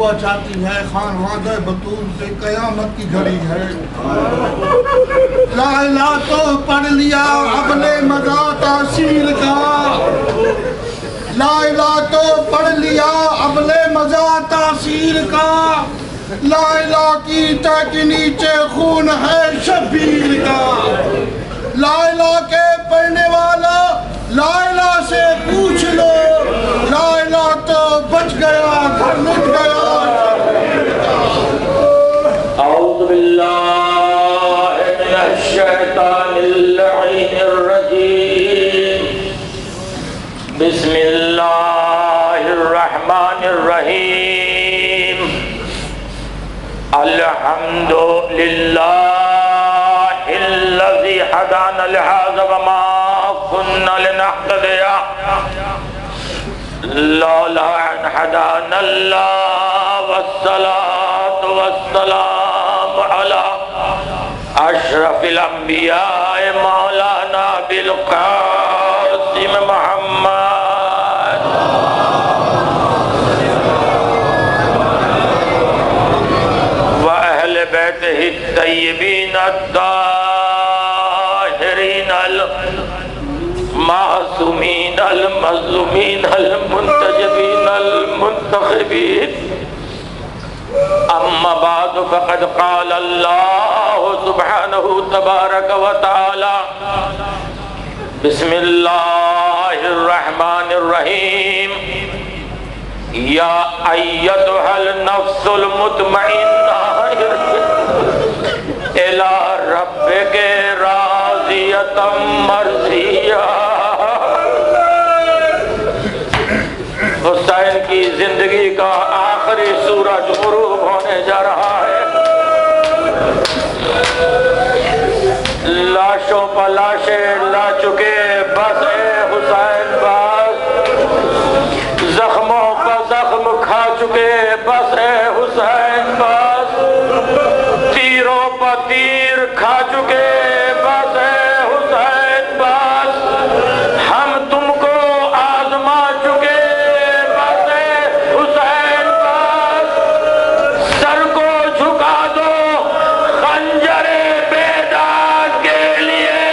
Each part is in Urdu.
دعا چاہتی ہے خانوادہ بطول سے قیامت کی گھڑی ہے لا الہ تو پڑھ لیا ابل مزہ تاثیر کا لا الہ تو پڑھ لیا ابل مزہ تاثیر کا لا الہ کی تہ کے نیچے خون ہے شبیر کا لا الہ کے پڑھنے والا لا الہ سے پوچھ لو لا الہ تو بچ گیا گھر لٹ گیا اعوذ باللہ من الشیطان اللعین الرجیم بسم اللہ الرحمن الرحیم الحمد للہ الذی ہدانا لہذا وما كنا لنهتدي لولا ان هدانا الله والصلاة والسلام على اشرف الانبیاء مولانا بالقاسم محمد واہل بیتہ الطیبین الطاہرین المعصومین المظلومین المنتجبین المنتخبین اما بعد فقد قال اللہ سبحانہ تبارک و تعالی بسم اللہ الرحمن الرحیم یا ایتها النفس المطمئنہ الى ربک راضیۃ مرضیہ حسین کی زندگی کا آخری سورج غروب ہونے جا رہا ہے لاشوں پر لاشیں لا چکے بس اے حسین بس زخموں پر زخم کھا چکے بس اے حسین بس تیروں پر تیر کھا چکے بس اے حسین بس ہم تم کو آزما چکے بس اے حسین بس سر کو جھکا دو خنجر بیداد کے لیے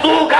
تو